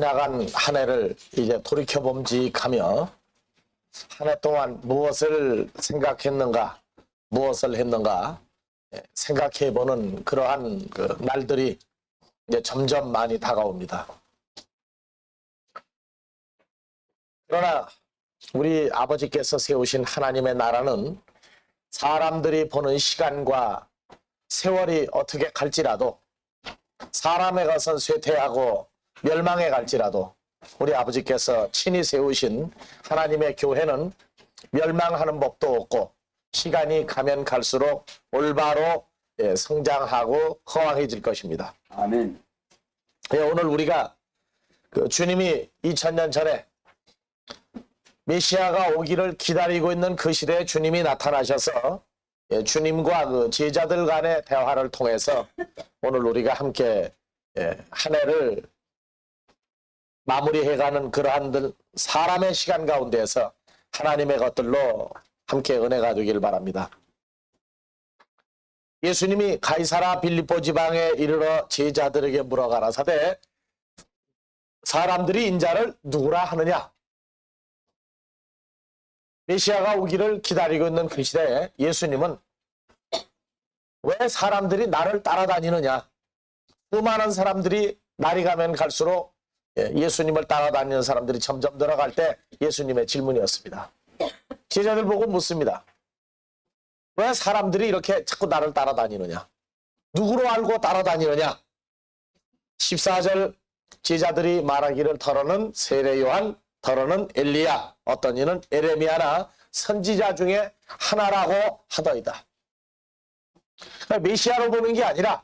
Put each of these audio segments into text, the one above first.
지나간 한 해를 이제 돌이켜봄직하며 한 해 동안 무엇을 생각했는가, 무엇을 했는가 생각해보는 그러한 그 날들이 이제 점점 많이 다가옵니다. 그러나 우리 아버지께서 세우신 하나님의 나라는 사람들이 보는 시간과 세월이 어떻게 갈지라도, 사람의 것은 쇠퇴하고 멸망에 갈지라도 우리 아버지께서 친히 세우신 하나님의 교회는 멸망하는 법도 없고 시간이 가면 갈수록 올바로 성장하고 허황해질 것입니다. 아멘. 오늘 우리가 그 주님이 2000년 전에 메시아가 오기를 기다리고 있는 그 시대에 주님이 나타나셔서 주님과 그 제자들 간의 대화를 통해서 오늘 우리가 함께 한 해를 마무리해가는 그러한 사람의 시간 가운데에서 하나님의 것들로 함께 은혜가 되길 바랍니다. 예수님이 가이사라 빌립보 지방에 이르러 제자들에게 물어가라사대 사람들이 인자를 누구라 하느냐? 메시아가 오기를 기다리고 있는 그 시대에 예수님은 왜 사람들이 나를 따라다니느냐? 수많은 사람들이 날이 가면 갈수록 예수님을 따라다니는 사람들이 점점 늘어갈 때 예수님의 질문이었습니다. 제자들 보고 묻습니다. 왜 사람들이 이렇게 자꾸 나를 따라다니느냐? 누구로 알고 따라다니느냐? 14절 제자들이 말하기를 더러는 세례 요한, 더러는 엘리야, 어떤 이는 에레미야나 선지자 중에 하나라고 하더이다. 그러니까 메시아로 보는 게 아니라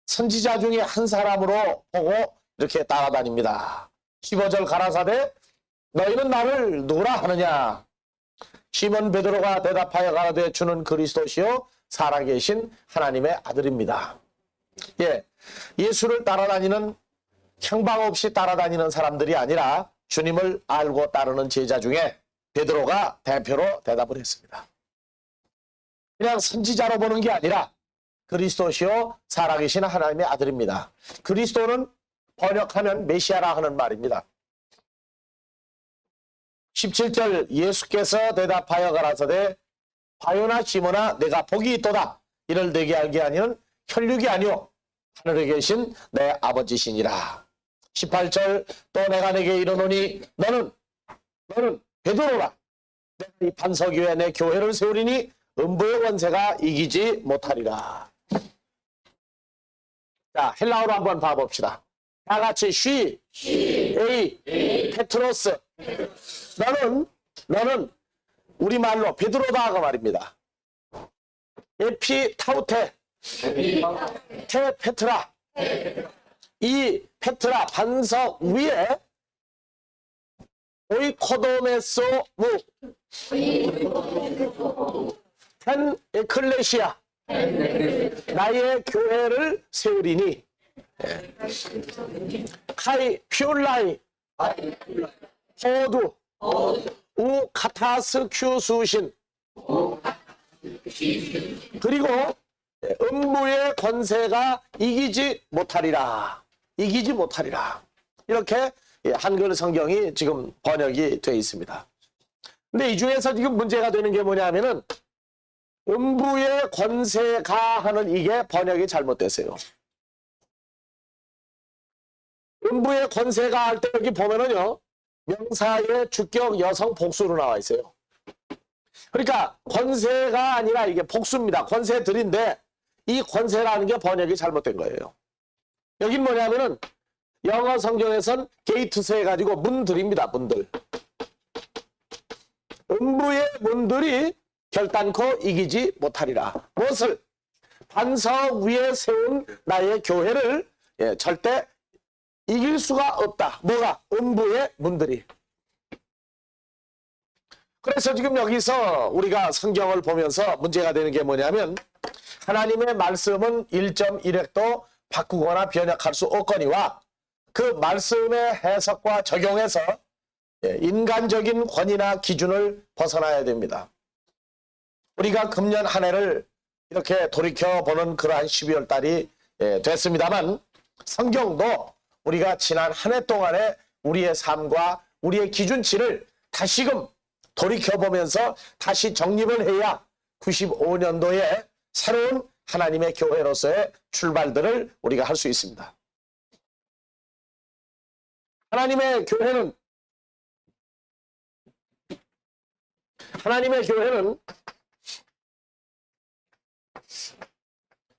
선지자 중에 한 사람으로 보고 이렇게 따라다닙니다. 15절 가라사대 너희는 나를 누구라 하느냐? 시몬 베드로가 대답하여 가라되 주는 그리스도시요 살아계신 하나님의 아들입니다. 예수를 따라다니는 향방 없이 따라다니는 사람들이 아니라 주님을 알고 따르는 제자 중에 베드로가 대표로 대답을 했습니다. 그냥 선지자로 보는 게 아니라 그리스도시요 살아계신 하나님의 아들입니다. 그리스도는 번역하면 메시아라 하는 말입니다. 17절 예수께서 대답하여 가라사대 바요나 시몬아 내가 복이 있도다. 이를 내게 알게 하니는 혈육이 아니오 하늘에 계신 내 아버지시니라. 18절 또 내가 내게 이르노니 너는 베드로라. 내가 이 반석 위에 내 교회를 세우리니 음부의 권세가 이기지 못하리라. 자, 헬라어로 한번 봐봅시다. 다 같이 에이, 페트로스. 너는 우리말로 베드로다 그 말입니다. 에피 타우테, 테 페트라. 이 페트라 반석 위에 오이코도메소 무 텐 에클레시아 나의 교회를 세우리니 카이 퓨라이 호두 우 카타스 큐수신 그리고 음부의 권세가 이기지 못하리라. 이렇게 한글 성경이 지금 번역이 되어 있습니다. 근데 이 중에서 지금 문제가 되는 게 뭐냐면은 음부의 권세가 하는 이게 번역이 잘못됐어요. 음부의 권세가 할 때 여기 보면은요 명사의 주격 여성 복수로 나와 있어요. 그러니까 권세가 아니라 이게 복수입니다. 권세들인데 이 권세라는 게 번역이 잘못된 거예요. 여긴 뭐냐면은 영어 성경에선 게이트스 해가지고 문들입니다. 문들. 음부의 문들이 결단코 이기지 못하리라. 무엇을? 반석 위에 세운 나의 교회를 절대 이길 수가 없다. 뭐가? 음부의 문들이. 그래서 지금 여기서 우리가 성경을 보면서 문제가 되는 게 뭐냐면 하나님의 말씀은 1.1획도 바꾸거나 변혁할 수 없거니와 그 말씀의 해석과 적용해서 인간적인 권위나 기준을 벗어나야 됩니다. 우리가 금년 한 해를 이렇게 돌이켜보는 그러한 12월 달이 됐습니다만 성경도 우리가 지난 한 해 동안의 우리의 삶과 우리의 기준치를 다시금 돌이켜보면서 다시 정립을 해야 95년도에 새로운 하나님의 교회로서의 출발들을 우리가 할 수 있습니다. 하나님의 교회는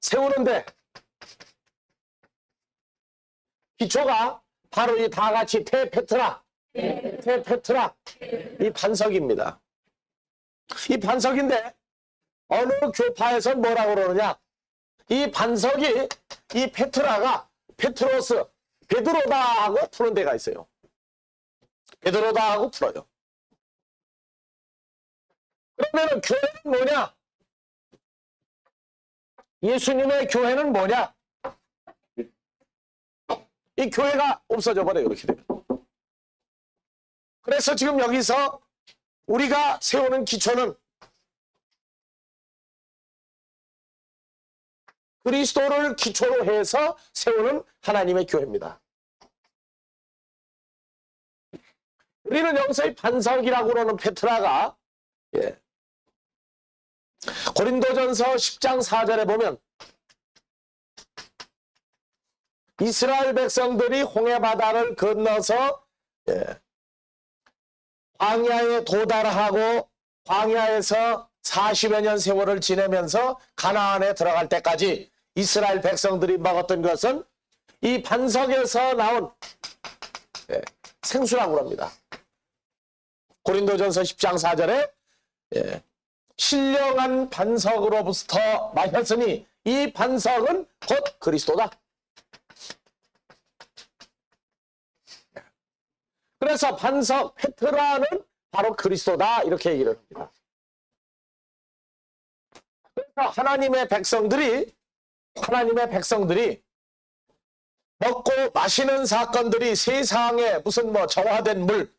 세우는데 기초가 바로 이 다 같이 테페트라 이 반석입니다. 이 반석인데 어느 교파에선 뭐라고 그러느냐, 이 반석이 이 페트라가 페트로스 베드로다 하고 푸는 데가 있어요. 베드로다 하고 풀어요. 그러면 교회는 뭐냐? 예수님의 교회는 뭐냐? 이 교회가 없어져 버려요. 이렇게 되면. 그래서 지금 여기서 우리가 세우는 기초는 그리스도를 기초로 해서 세우는 하나님의 교회입니다. 우리는 여기서 이 반석이라고 그러는 페트라가 고린도전서 10장 4절에 보면 이스라엘 백성들이 홍해바다를 건너서 광야에 도달하고 광야에서 40여 년 세월을 지내면서 가나안에 들어갈 때까지 이스라엘 백성들이 먹었던 것은 이 반석에서 나온 생수라고 합니다. 고린도전서 10장 4절에 신령한 반석으로부터 마셨으니 이 반석은 곧 그리스도다. 그래서 반석 페트라는 바로 그리스도다 이렇게 얘기를 합니다. 그래서 하나님의 백성들이 먹고 마시는 사건들이 세상에 무슨 뭐 정화된 물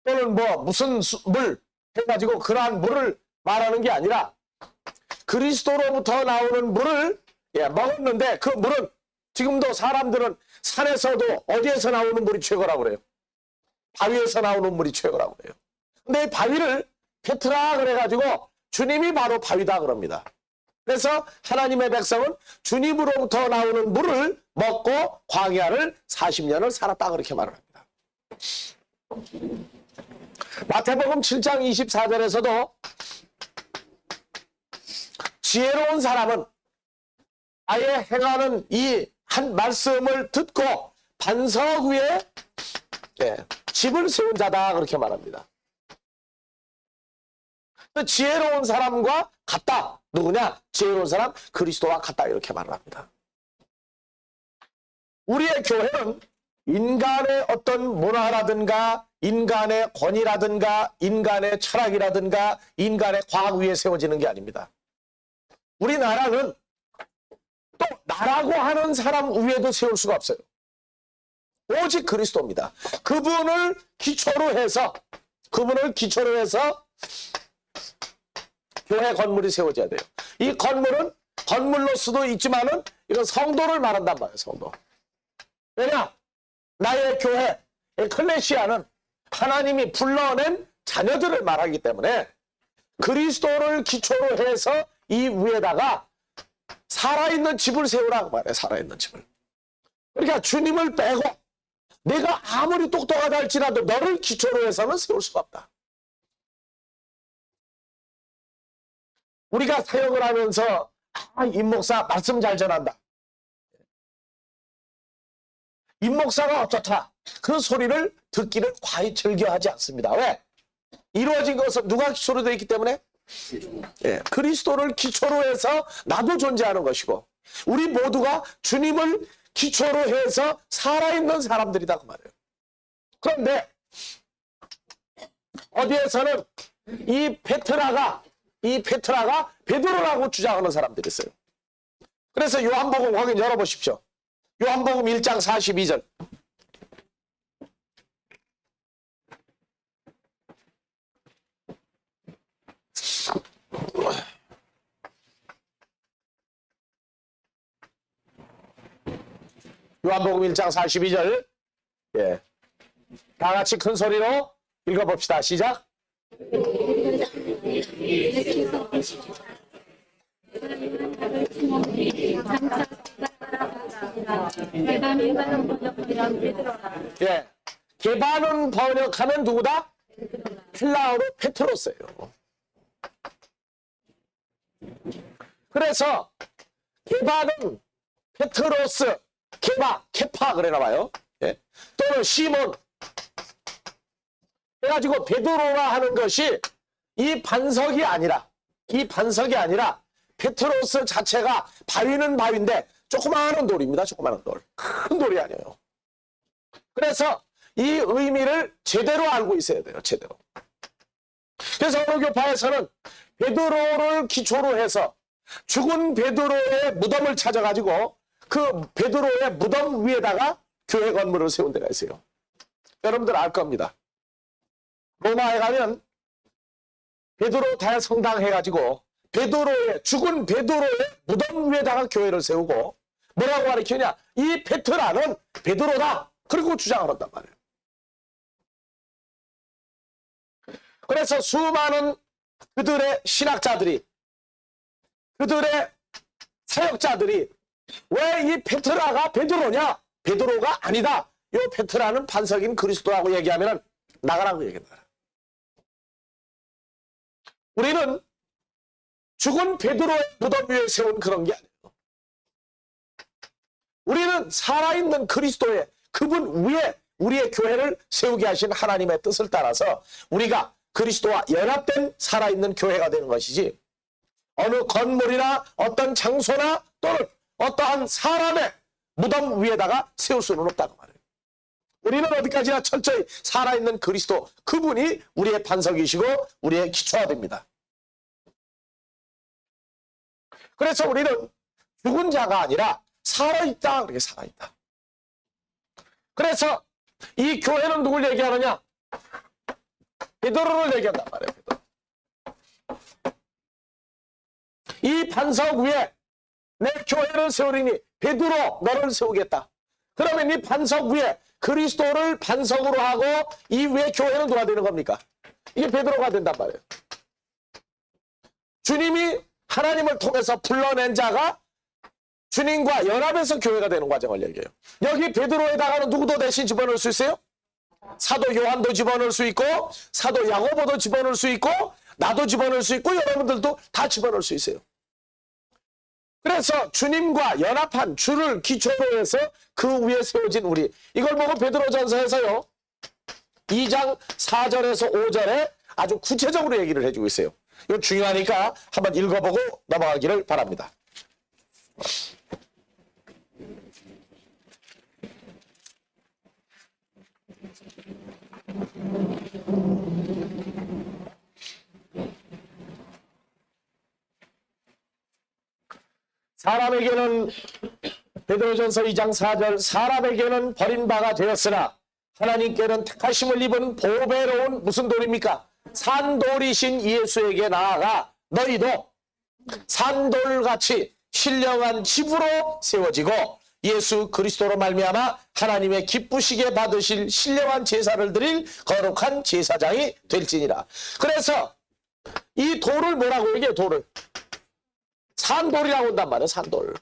또는 뭐 무슨 물 해가지고 그러한 물을 말하는 게 아니라 그리스도로부터 나오는 물을 먹었는데 그 물은 지금도 사람들은 산에서도 어디에서 나오는 물이 최고라고 그래요? 바위에서 나오는 물이 최고라고 그래요. 근데 이 바위를 페트라 그래가지고 주님이 바로 바위다 그럽니다. 그래서 하나님의 백성은 주님으로부터 나오는 물을 먹고 광야를 40년을 살았다 그렇게 말을 합니다. 마태복음 7장 24절에서도 지혜로운 사람은 아예 행하는 이 한 말씀을 듣고 반석 위에 집을 세운 자다 그렇게 말합니다. 지혜로운 사람과 같다. 누구냐? 지혜로운 사람 그리스도와 같다 이렇게 말을 합니다. 우리의 교회는 인간의 어떤 문화라든가 인간의 권위라든가 인간의 철학이라든가 인간의 과학 위에 세워지는 게 아닙니다. 우리나라는 또 나라고 하는 사람 위에도 세울 수가 없어요. 오직 그리스도입니다. 그분을 기초로 해서 교회 건물이 세워져야 돼요. 이 건물은 건물로 수도 있지만은 이건 성도를 말한단 말이에요. 성도. 왜냐? 나의 교회 에클레시아는 하나님이 불러낸 자녀들을 말하기 때문에 그리스도를 기초로 해서 이 위에다가 살아있는 집을 세우라고 말해요. 살아있는 집을. 그러니까 주님을 빼고 내가 아무리 똑똑하다 할지라도 너를 기초로 해서는 세울 수가 없다. 우리가 사역을 하면서 임 목사 말씀 잘 전한다. 임 목사가 어떻다. 그 소리를 듣기를 과히 즐겨하지 않습니다. 왜? 이루어진 것은 누가 기초로 되어 있기 때문에? 그리스도를 기초로 해서 나도 존재하는 것이고 우리 모두가 주님을 기초로 해서 살아있는 사람들이다 그 말이에요. 그런데 어디에서는 이 페트라가 베드로라고 주장하는 사람들이 있어요. 그래서 요한복음 확인 열어보십시오. 요한복음 1장 42절. 요한복음 1장 42절. 예. 다 같이 큰 소리로 읽어봅시다. 시작. 예. 게바는 번역하면 누구다? 헬라어로 페트로스예요. 그래서 게바는 페트로스, 게바, 케파 그래나 봐요. 예. 또는 시몬. 해가지고 베드로라 하는 것이 이 반석이 아니라 페트로스 자체가 바위는 바위인데 조그마한 돌입니다. 조그마한 돌. 큰 돌이 아니에요. 그래서 이 의미를 제대로 알고 있어야 돼요. 제대로. 그래서 어느 교파에서는 베드로를 기초로 해서 죽은 베드로의 무덤을 찾아가지고 그 베드로의 무덤 위에다가 교회 건물을 세운 데가 있어요. 여러분들 알 겁니다. 로마에 가면 베드로 대성당 해가지고 죽은 베드로의 무덤 위에다가 교회를 세우고 뭐라고 가르치냐? 이 페트라는 베드로다. 그리고 주장을 한단 말이에요. 그래서 수많은 그들의 신학자들이, 그들의 사역자들이 왜 이 페트라가 베드로냐? 베드로가 아니다. 이 페트라는 반석인 그리스도라고 얘기하면 나가라고 얘기한다. 우리는 죽은 베드로의 무덤 위에 세운 그런 게 아니에요. 우리는 살아있는 그리스도의 그분 위에 우리의 교회를 세우게 하신 하나님의 뜻을 따라서 우리가 그리스도와 연합된 살아있는 교회가 되는 것이지, 어느 건물이나 어떤 장소나 또는 어떠한 사람의 무덤 위에다가 세울 수는 없다고 말해요. 우리는 어디까지나 철저히 살아있는 그리스도, 그분이 우리의 반석이시고 우리의 기초가 됩니다. 그래서 우리는 죽은 자가 아니라 살아있다. 그렇게 살아있다. 그래서 이 교회는 누굴 얘기하느냐? 베드로를 얘기한단 말이에요. 베드로. 이 반석 위에 내 교회를 세우리니 베드로 너를 세우겠다. 그러면 이 반석 위에 그리스도를 반석으로 하고 이 위에 교회는 누가 되는 겁니까? 이게 베드로가 된단 말이에요. 주님이 하나님을 통해서 불러낸 자가 주님과 연합해서 교회가 되는 과정을 얘기해요. 여기 베드로에다가는 누구도 대신 집어넣을 수 있어요? 사도 요한도 집어넣을 수 있고, 사도 야고보도 집어넣을 수 있고, 나도 집어넣을 수 있고, 여러분들도 다 집어넣을 수 있어요. 그래서 주님과 연합한 주를 기초로 해서 그 위에 세워진 우리, 이걸 보고 베드로전서에서요 2장 4절에서 5절에 아주 구체적으로 얘기를 해주고 있어요. 이거 중요하니까 한번 읽어보고 넘어가기를 바랍니다. 사람에게는, 베드로전서 2장 4절, 사람에게는 버림바가 되었으나 하나님께는 택하심을 입은 보배로운 무슨 돌입니까? 산돌이신 예수에게 나아가 너희도 산돌같이 신령한 집으로 세워지고 예수 그리스도로 말미암아 하나님의 기쁘시게 받으실 신령한 제사를 드릴 거룩한 제사장이 될지니라. 그래서 이 돌을 뭐라고 얘기해요? 돌을 산돌이라고 한단 말이에요. 산돌.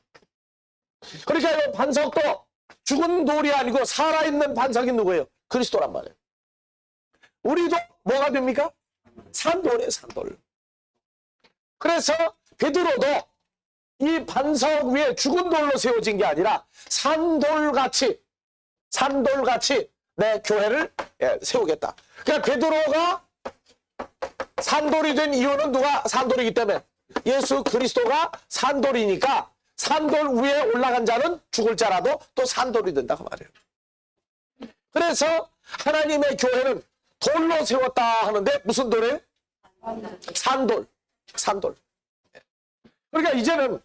그러니까 이 반석도 죽은 돌이 아니고 살아있는 반석이 누구예요? 그리스도란 말이에요. 우리도 뭐가 됩니까? 산돌이에요. 산돌. 그래서 베드로도 이 반석 위에 죽은 돌로 세워진 게 아니라 산돌같이 내 교회를 세우겠다. 그러니까 베드로가 산돌이 된 이유는 누가 산돌이기 때문에, 예수 그리스도가 산돌이니까 산돌 위에 올라간 자는 죽을 자라도 또 산돌이 된다고 말해요. 그래서 하나님의 교회는 돌로 세웠다 하는데 무슨 돌이에요? 산돌. 그러니까 이제는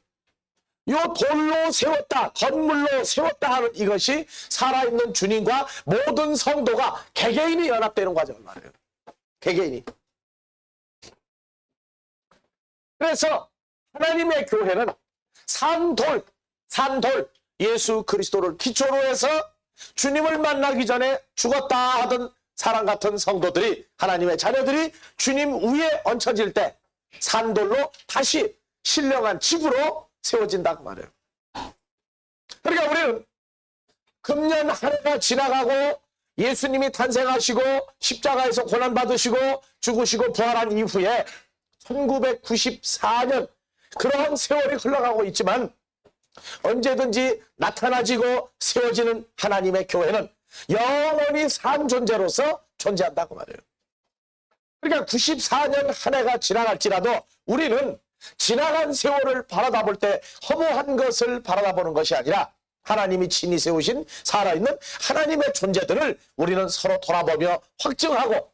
이 돌로 세웠다, 건물로 세웠다 하는 이것이 살아있는 주님과 모든 성도가 개개인이 연합되는 과정을 말해요. 개개인이. 그래서 하나님의 교회는 산돌, 예수 그리스도를 기초로 해서 주님을 만나기 전에 죽었다 하던 사람 같은 성도들이, 하나님의 자녀들이 주님 위에 얹혀질 때 산돌로 다시 신령한 집으로 세워진다고 말해요. 그러니까 우리는 금년 한 해가 지나가고 예수님이 탄생하시고 십자가에서 고난받으시고 죽으시고 부활한 이후에 1994년 그러한 세월이 흘러가고 있지만 언제든지 나타나지고 세워지는 하나님의 교회는 영원히 산 존재로서 존재한다고 말해요. 그러니까 94년 한 해가 지나갈지라도 우리는 지나간 세월을 바라다 볼 때 허무한 것을 바라다 보는 것이 아니라 하나님이 친히 세우신 살아있는 하나님의 존재들을 우리는 서로 돌아보며 확증하고,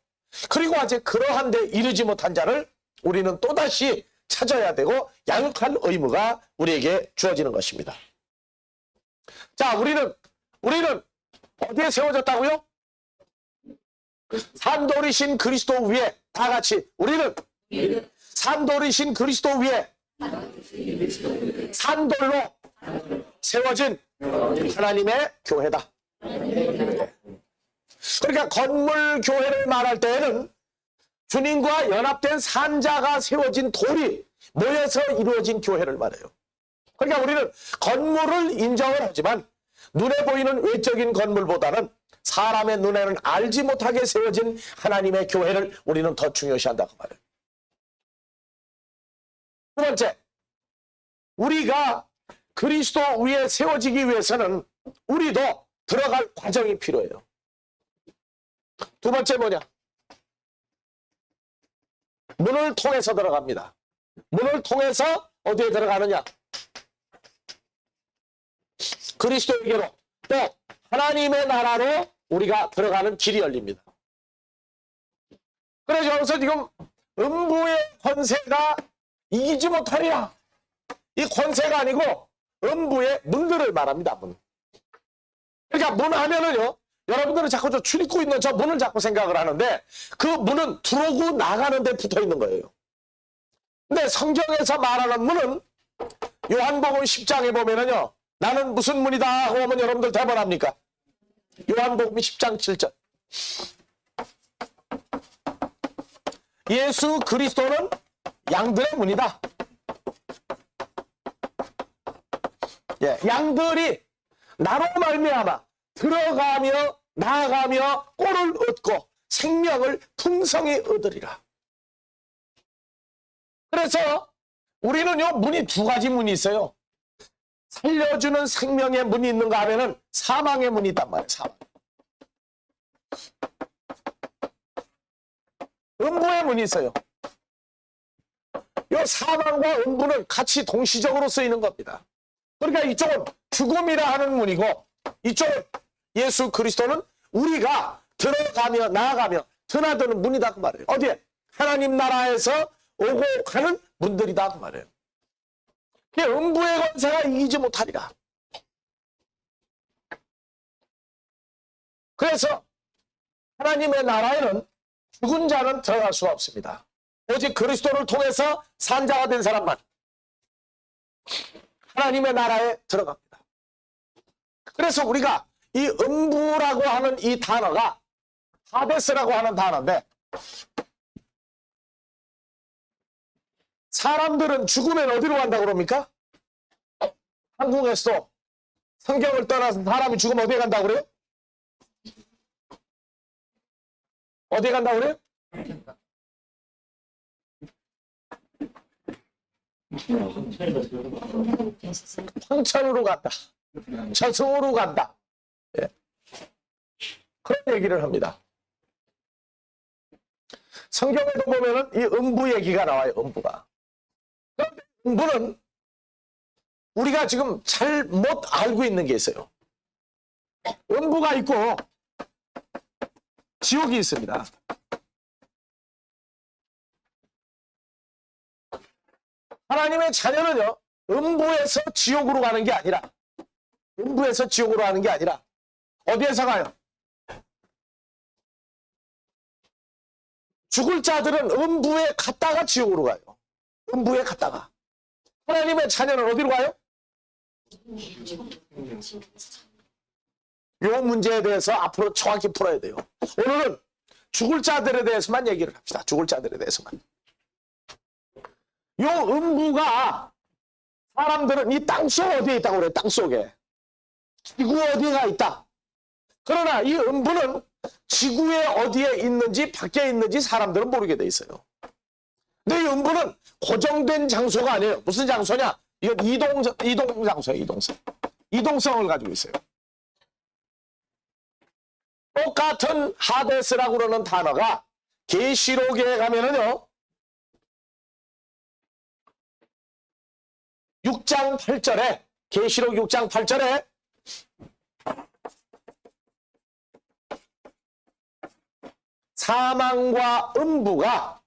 그리고 아직 그러한 데 이르지 못한 자를 우리는 또다시 찾아야 되고 양육할 의무가 우리에게 주어지는 것입니다. 자, 우리는 어디에 세워졌다고요? 산돌이신 그리스도 위에, 다 같이 우리는 산돌이신 그리스도 위에 산돌로 세워진 하나님의 교회다. 그러니까 건물 교회를 말할 때에는 주님과 연합된 산자가 세워진 돌이 모여서 이루어진 교회를 말해요. 그러니까 우리는 건물을 인정을 하지만 눈에 보이는 외적인 건물보다는 사람의 눈에는 알지 못하게 세워진 하나님의 교회를 우리는 더 중요시한다고 말해요. 두 번째, 우리가 그리스도 위에 세워지기 위해서는 우리도 들어갈 과정이 필요해요. 두 번째 뭐냐? 문을 통해서 들어갑니다. 문을 통해서 어디에 들어가느냐? 그리스도에게로, 또 하나님의 나라로 우리가 들어가는 길이 열립니다. 그래서 여기서 지금 음부의 권세가 이기지 못하리라, 이 권세가 아니고 음부의 문들을 말합니다. 문. 그러니까 문 하면은요, 여러분들은 자꾸 저 출입구 있는 저 문을 자꾸 생각을 하는데 그 문은 들어오고 나가는 데 붙어 있는 거예요. 근데 성경에서 말하는 문은 요한복음 10장에 보면은요, 나는 무슨 문이다 하고 오면 여러분들 대번합니까? 요한복음 10장 7절. 예수 그리스도는 양들의 문이다. 예, 양들이 나로 말미암아 들어가며 나아가며 꼴을 얻고 생명을 풍성히 얻으리라. 그래서 우리는요, 문이 두 가지 문이 있어요. 살려주는 생명의 문이 있는가 하면은 사망의 문이 있단 말이에요. 사망. 음부의 문이 있어요. 이 사망과 음부는 같이 동시적으로 쓰이는 겁니다. 그러니까 이쪽은 죽음이라 하는 문이고, 이쪽은 예수 그리스도는 우리가 들어가며 나아가며 드나드는 문이다 그 말이에요. 어디에? 하나님 나라에서 오고 가는 문들이다 그 말이에요. 음부의 권세가 이기지 못하리라. 그래서 하나님의 나라에는 죽은 자는 들어갈 수가 없습니다. 오직 그리스도를 통해서 산자가 된 사람만 하나님의 나라에 들어갑니다. 그래서 우리가 이 음부라고 하는 이 단어가 하데스라고 하는 단어인데, 사람들은 죽으면 어디로 간다고 그럽니까? 한국에서도 성경을 떠나서 사람이 죽으면 어디에 간다고 그래요? 어디에 간다고 그래요? 황천으로 간다. 저승으로 간다. 예. 그런 얘기를 합니다. 성경에도 보면은 이 음부 얘기가 나와요. 음부가. 그런데 음부는 우리가 지금 잘 못 알고 있는 게 있어요. 음부가 있고 지옥이 있습니다. 하나님의 자녀는요, 음부에서 지옥으로 가는 게 아니라, 음부에서 지옥으로 가는 게 아니라 어디에서 가요? 죽을 자들은 음부에 갔다가 지옥으로 가요. 음부에 갔다가. 하나님의 자녀는 어디로 가요? 요 문제에 대해서 앞으로 정확히 풀어야 돼요. 오늘은 죽을 자들에 대해서만 얘기를 합시다. 죽을 자들에 대해서만. 요 음부가 사람들은 이 땅속 어디에 있다고 그래요? 땅속에. 지구 어디가 있다. 그러나 이 음부는 지구의 어디에 있는지 밖에 있는지 사람들은 모르게 돼 있어요. 근데 이 음부는 고정된 장소가 아니에요. 무슨 장소냐? 이건 이동 장소예요. 이동성. 이동성을 가지고 있어요. 똑같은 하데스라고 그러는 단어가 계시록에 가면은요. 6장 8절에 계시록 6장 8절에 사망과 음부가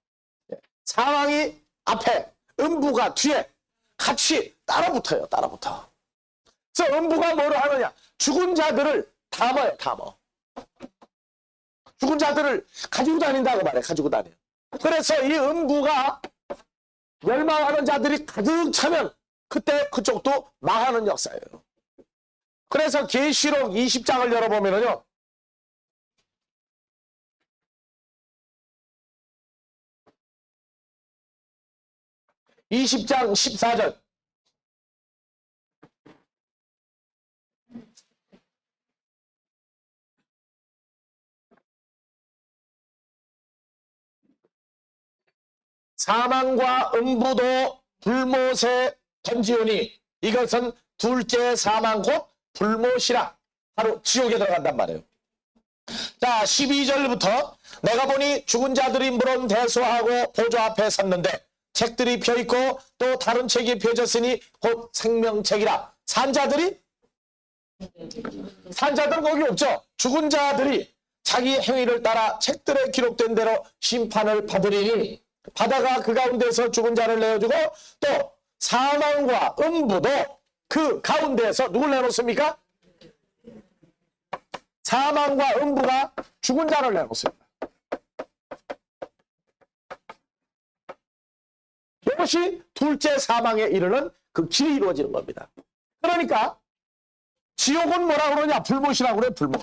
사망이 앞에 음부가 뒤에 같이 따라붙어요. 따라붙어. 그래서 음부가 뭐를 하느냐? 죽은 자들을 담아요. 담아. 죽은 자들을 가지고 다닌다고 말해. 가지고 다녀. 그래서 이 음부가 멸망하는 자들이 가득 차면 그때 그쪽도 망하는 역사예요. 그래서 계시록 20장을 열어보면요. (20장) 14절 사망과 음부도 불못에 던지오니 이것은 둘째 사망 곧 불못이라. 바로 지옥에 들어간단 말이에요. 자 12절부터 내가 보니 죽은 자들이 물은 대소하고 보좌 앞에 섰는데 책들이 펴있고 또 다른 책이 펴졌으니 곧 생명책이라. 산자들은 거기 없죠. 죽은 자들이 자기 행위를 따라 책들에 기록된 대로 심판을 받으리니 바다가 그 가운데서 죽은 자를 내어주고 또 사망과 음부도 그 가운데에서 누굴 내놓습니까? 사망과 음부가 죽은 자를 내놓습니다. 이것이 둘째 사망에 이르는 그 길이 이루어지는 겁니다. 그러니까 지옥은 뭐라 그러냐? 불못이라고 그래. 불못.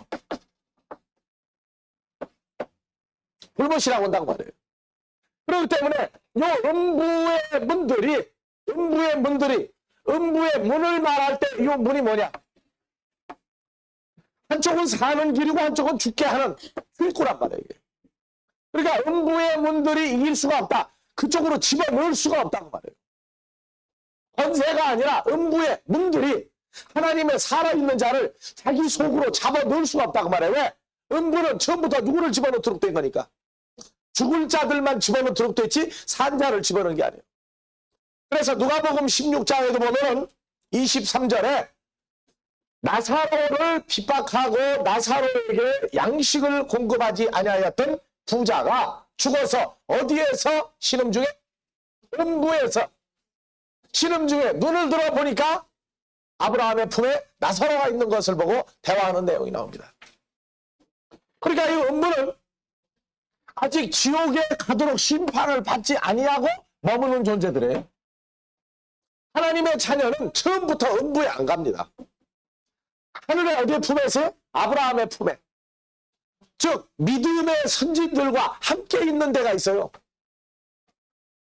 불못이라고 한다고 말해요. 그렇기 때문에 요 음부의 문을 말할 때 이 문이 뭐냐? 한쪽은 사는 길이고 한쪽은 죽게 하는 길구란 말이에요. 그러니까 음부의 문들이 이길 수가 없다. 그쪽으로 집어넣을 수가 없다고 말해요. 권세가 아니라 음부의 문들이 하나님의 살아있는 자를 자기 속으로 잡아넣을 수가 없다고 말해요. 왜? 음부는 처음부터 누구를 집어넣도록 된 거니까. 죽을 자들만 집어넣도록 됐지 산 자를 집어넣은 게 아니에요. 그래서 누가복음 16장에도 보면 23절에 나사로를 핍박하고 나사로에게 양식을 공급하지 아니하였던 부자가 죽어서 어디에서 신음 중에? 음부에서 신음 중에 눈을 들어보니까 아브라함의 품에 나사로가 있는 것을 보고 대화하는 내용이 나옵니다. 그러니까 이 음부는 아직 지옥에 가도록 심판을 받지 아니하고 머무는 존재들이에요. 하나님의 자녀는 처음부터 음부에 안 갑니다. 하늘의 어디의 품에서? 아브라함의 품에. 즉 믿음의 선진들과 함께 있는 데가 있어요.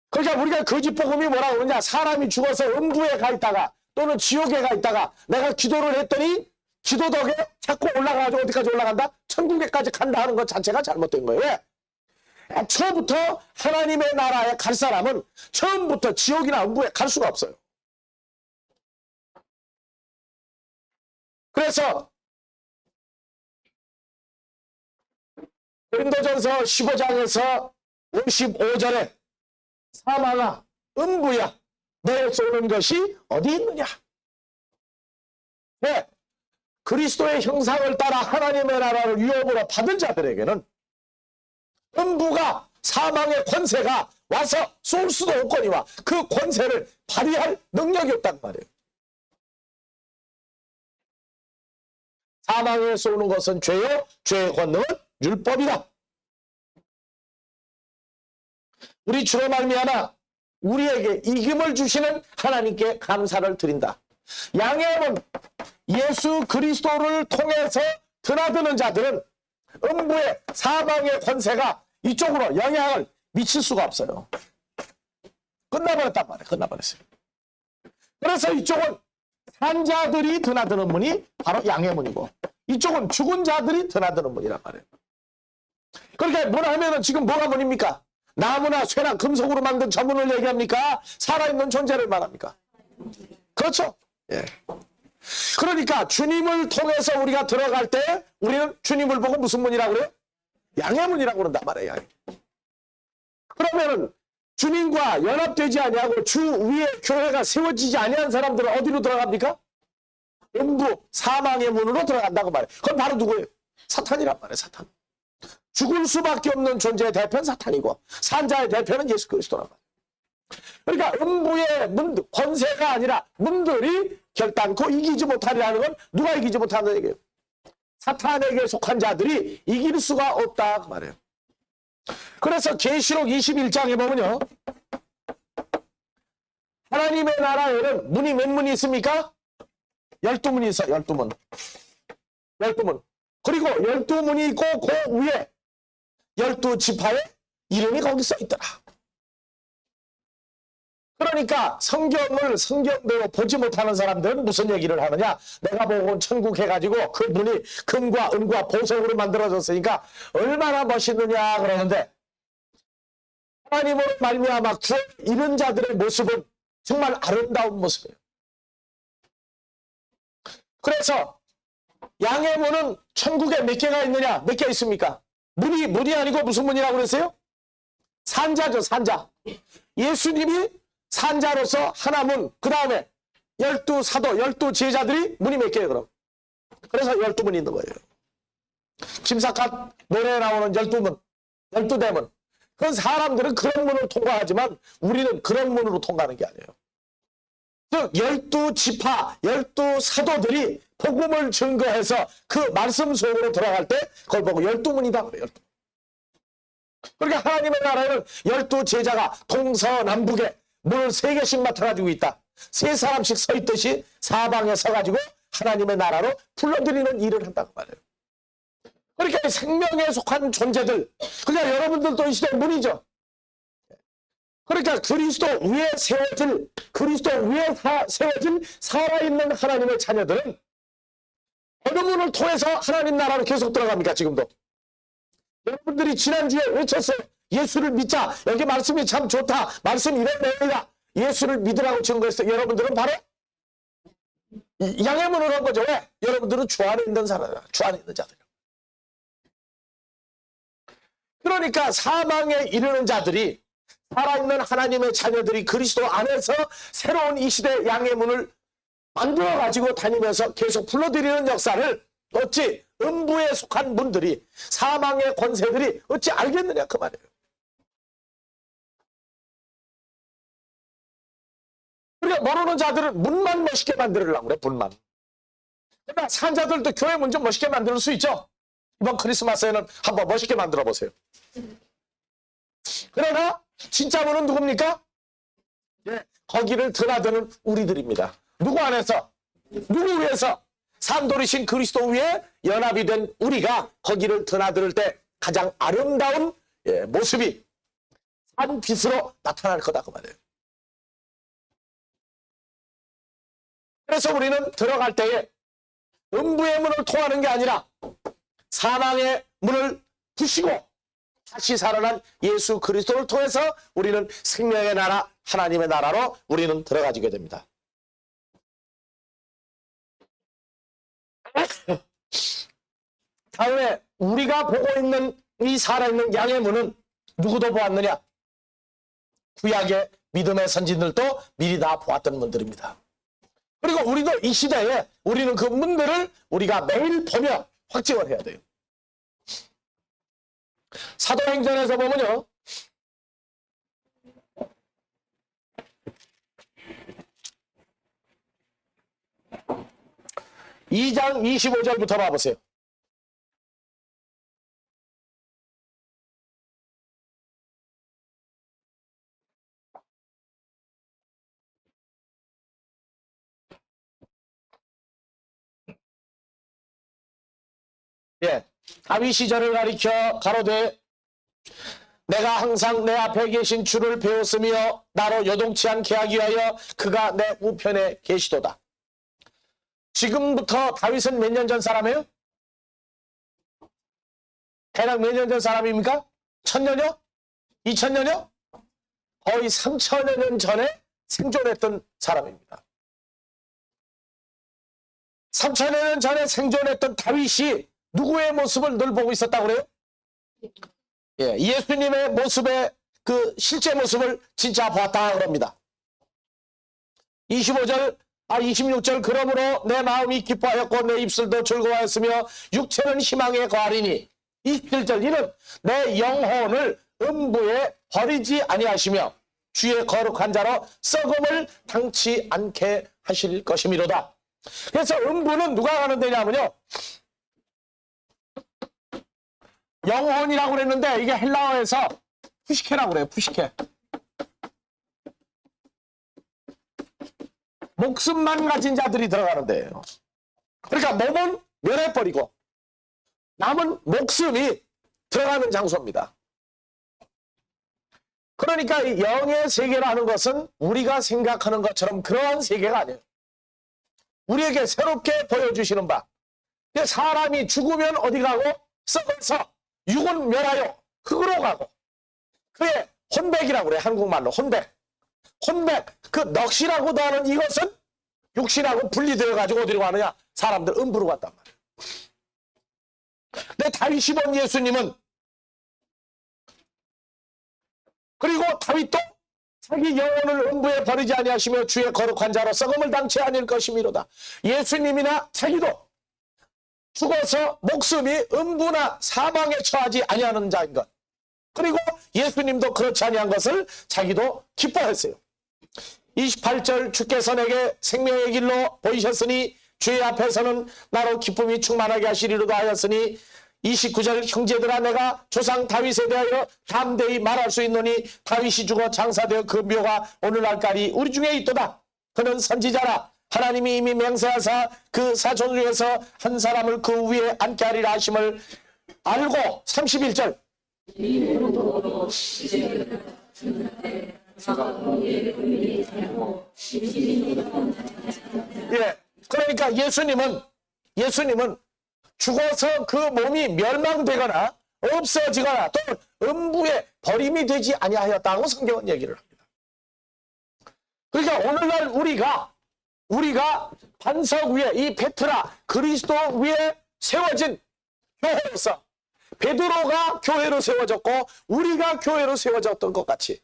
그러니까 우리가 거짓복음이 뭐라고 그러냐? 사람이 죽어서 음부에 가 있다가 또는 지옥에 가 있다가 내가 기도를 했더니 기도 덕에 자꾸 올라가가지고 어디까지 올라간다? 천국에까지 간다 하는 것 자체가 잘못된 거예요. 왜? 처음부터 하나님의 나라에 갈 사람은 처음부터 지옥이나 음부에 갈 수가 없어요. 그래서 고린도전서 15장에서 55절에 사망아 음부야 너의 쏘는 것이 어디 있느냐? 네. 그리스도의 형상을 따라 하나님의 나라를 유업으로 받은 자들에게는 음부가 사망의 권세가 와서 쏠 수도 없거니와 그 권세를 발휘할 능력이 없단 말이에요. 사망에 쏘는 것은 죄요, 죄의 권능은 율법이다. 우리 주로 말미암아 우리에게 이김을 주시는 하나님께 감사를 드린다. 양의 문, 예수 그리스도를 통해서 드나드는 자들은 음부의 사망의 권세가 이쪽으로 영향을 미칠 수가 없어요. 끝나버렸단 말이에요. 끝나버렸어요. 그래서 이쪽은 산자들이 드나드는 문이 바로 양의 문이고, 이쪽은 죽은 자들이 드나드는 문이란 말이에요. 그러니까 문 하면은 지금 뭐가 문입니까? 나무나 쇠나 금속으로 만든 저 문을 얘기합니까? 살아있는 존재를 말합니까? 그렇죠? 예. 그러니까 주님을 통해서 우리가 들어갈 때 우리는 주님을 보고 무슨 문이라고 그래요? 양의 문이라고 그런단 말이에요. 양의. 그러면은 주님과 연합되지 아니하고 주 위에 교회가 세워지지 아니한 사람들은 어디로 들어갑니까? 음부 사망의 문으로 들어간다고 말해요. 그건 바로 누구예요? 사탄이란 말이에요. 사탄. 죽을 수밖에 없는 존재의 대표는 사탄이고 산자의 대표는 예수 그리스도란 말이에요. 그러니까 음부의 문, 권세가 아니라 문들이 결단코 이기지 못하리라는 건 누가 이기지 못하는 얘기예요? 사탄에게 속한 자들이 이길 수가 없다 그 말이에요. 그래서 계시록 21장에 보면요, 하나님의 나라에는 문이 몇 문이 있습니까? 12문이 있어요. 12문. 12문. 그리고 12문이 있고 그 위에 12지파의 이름이 거기 써 있더라. 그러니까 성경을 성경대로 보지 못하는 사람들은 무슨 얘기를 하느냐? 내가 보고 온 천국 해가지고 그 문이 금과 은과 보석으로 만들어졌으니까 얼마나 멋있느냐 그러는데, 하나님으로 말미암아 구원 이룬 자들의 모습은 정말 아름다운 모습이에요. 그래서 양의 문은 천국에 몇 개가 있느냐? 몇 개 있습니까? 문이 아니고 무슨 문이라고 그랬어요? 산자죠, 산자. 예수님이 산자로서 하나 문, 그 다음에 12사도, 12제자들이 문이 몇 개예요, 그럼? 그래서 12문이 있는 거예요. 김삿갓 노래에 나오는 12문, 12대문. 그건 사람들은 그런 문을 통과하지만 우리는 그런 문으로 통과하는 게 아니에요. 즉 12지파, 12사도들이 복음을 증거해서 그 말씀 속으로 들어갈 때 그걸 보고 12문이다 그래요. 12문. 그러니까 하나님의 나라에는 12제자가 동서남북에 문을 3개씩 맡아가지고 있다. 3사람씩 서 있듯이 사방에 서가지고 하나님의 나라로 불러들이는 일을 한다고 말해요. 그러니까 생명에 속한 존재들, 그러니까 여러분들도 이 시대 문이죠. 그러니까 그리스도 위에 세워질 살아있는 하나님의 자녀들은 어느 문을 통해서 하나님 나라로 계속 들어갑니까? 지금도 여러분들이 지난주에 외쳤어요. 예수를 믿자. 여기 말씀이 참 좋다. 말씀 이런 내용이다. 예수를 믿으라고 증거했어요. 여러분들은 바로 양의 문으로 한 거죠. 왜? 여러분들은 주 안에 있는 사람이야. 주 안에 있는 자들. 그러니까 사망에 이르는 자들이, 살아있는 하나님의 자녀들이 그리스도 안에서 새로운 이 시대 양의 문을 만들어가지고 다니면서 계속 불러들이는 역사를 어찌 음부에 속한 문들이, 사망의 권세들이 어찌 알겠느냐 그 말이에요. 그러니까 모르는 자들은 문만 멋있게 만들으려고 그래. 문만. 그러나 산자들도 교회 문 좀 멋있게 만들 수 있죠. 이번 크리스마스에는 한번 멋있게 만들어 보세요. 그러나 진짜 문은 누굽니까? 예, 거기를 드나드는 우리들입니다. 누구 안에서? 누구 위해서? 산돌이신 그리스도 위에 연합이 된 우리가 거기를 드나들 때 가장 아름다운 모습이 산빛으로 나타날 거다 그 말이에요. 그래서 우리는 들어갈 때에 음부의 문을 통하는 게 아니라 사망의 문을 부시고 다시 살아난 예수 그리스도를 통해서 우리는 생명의 나라, 하나님의 나라로 우리는 들어가지게 됩니다. 다음에 우리가 보고 있는 이 살아있는 양의 문은 누구도 보았느냐? 구약의 믿음의 선진들도 미리 다 보았던 문들입니다. 그리고 우리도 이 시대에 우리는 그 문들을 우리가 매일 보며 확증을 해야 돼요. 사도행전에서 보면요, (2장 25절부터) 봐보세요. 예, 다윗 시절을 가리켜 가로되 내가 항상 내 앞에 계신 주를 배웠으며 나로 요동치 않게 하기 위하여 그가 내 우편에 계시도다. 지금부터 다윗은 몇 년 전 사람이에요? 대략 몇 년 전 사람입니까? 1000년이요? 2000년이요? 거의 3000여 년 전에 생존했던 사람입니다. 3000여 년 전에 생존했던 다윗이 누구의 모습을 늘 보고 있었다고 그래요? 예, 예수님의 모습의 그 실제 모습을 진짜 보았다 그럽니다. 26절 그러므로 내 마음이 기뻐하였고 내 입술도 즐거워하였으며 육체는 희망에 거하리니 27절 이는 내 영혼을 음부에 버리지 아니하시며 주의 거룩한 자로 썩음을 당치 않게 하실 것이미로다. 그래서 음부는 누가 가는 데냐면요, 영혼이라고 그랬는데 이게 헬라어에서 푸시케라고 그래요. 푸시케. 목숨만 가진 자들이 들어가는 데예요. 그러니까 몸은 멸해버리고 남은 목숨이 들어가는 장소입니다. 그러니까 이 영의 세계라는 것은 우리가 생각하는 것처럼 그러한 세계가 아니에요. 우리에게 새롭게 보여주시는 바. 사람이 죽으면 어디 가고 썩어서 육은 멸하여 흙으로 가고, 그의 혼백이라고 그래. 한국말로 혼백. 그 넋이라고도 하는 이것은 육신하고 분리되어 가지고 어디로 가느냐? 사람들 음부로 갔단 말이에요. 근데 다윗이 본 예수님은, 그리고 다윗도 자기 영혼을 음부에 버리지 아니하시며 주의 거룩한 자로 썩음을 당치 아니할 것이미로다. 예수님이나 자기도 죽어서 목숨이 음부나 사망에 처하지 아니하는 자인 것. 그리고 예수님도 그렇지 아니한 것을 자기도 기뻐했어요. 28절 주께서 내게 생명의 길로 보이셨으니 주의 앞에서는 나로 기쁨이 충만하게 하시리로다 하였으니 29절 형제들아 내가 조상 다윗에 대하여 담대히 말할 수 있노니 다윗이 죽어 장사되어 그 묘가 오늘날까지 우리 중에 있도다. 그는 선지자라 하나님이 이미 맹세하사 그 사촌 중에서 한 사람을 그 위에 앉게 하리라 하심을 알고 31절 예, 그러니까 예수님은 죽어서 그 몸이 멸망되거나 없어지거나 또 음부에 버림이 되지 아니하였다고 성경은 얘기를 합니다. 그러니까 오늘날 우리가 반석 위에 이 페트라 그리스도 위에 세워진 교회로서 베드로가 교회로 세워졌고 우리가 교회로 세워졌던 것 같이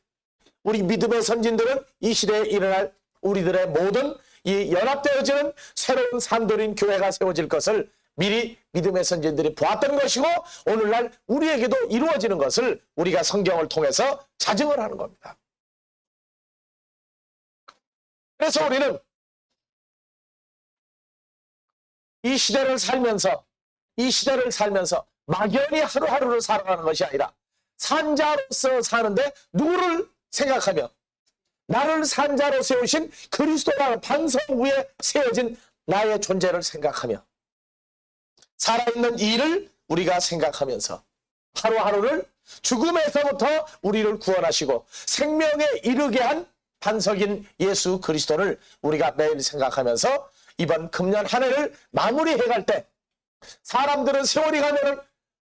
우리 믿음의 선진들은 이 시대에 일어날 우리들의 모든 이 연합되어지는 새로운 산돌인 교회가 세워질 것을 미리 믿음의 선진들이 보았던 것이고 오늘날 우리에게도 이루어지는 것을 우리가 성경을 통해서 자증을 하는 겁니다. 그래서 우리는 이 시대를 살면서 막연히 하루하루를 살아가는 것이 아니라 산자로서 사는데 누구를 생각하며 나를 산자로 세우신 그리스도라는 반석 위에 세워진 나의 존재를 생각하며 살아있는 이를 우리가 생각하면서 하루하루를 죽음에서부터 우리를 구원하시고 생명에 이르게 한 반석인 예수 그리스도를 우리가 매일 생각하면서 이번 금년 한 해를 마무리해 갈 때 사람들은 세월이 가면은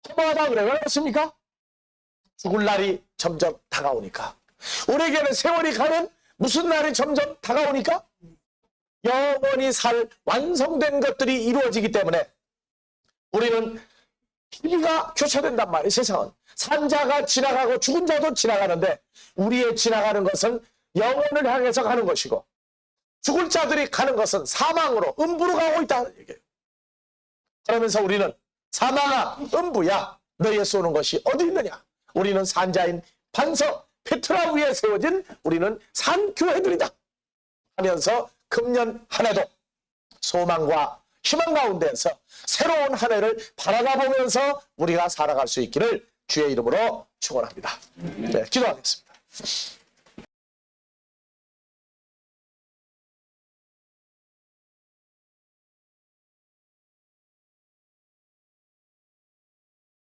허무하다 그래. 왜 그렇습니까? 죽을 날이 점점 다가오니까. 우리에게는 세월이 가면 무슨 날이 점점 다가오니까? 영원히 살 완성된 것들이 이루어지기 때문에 우리는 희비가 교차된단 말이에요. 세상은 산자가 지나가고 죽은 자도 지나가는데 우리의 지나가는 것은 영혼을 향해서 가는 것이고 죽을 자들이 가는 것은 사망으로 음부로 가고 있다는 얘기예요. 그러면서 우리는 사망아 음부야 너의 쏘는 것이 어디 있느냐. 우리는 산자인 반석 페트라 위에 세워진 우리는 산교회들이다 하면서 금년 한 해도 소망과 희망 가운데서 새로운 한 해를 바라다 보면서 우리가 살아갈 수 있기를 주의 이름으로 축원합니다. 네, 기도하겠습니다.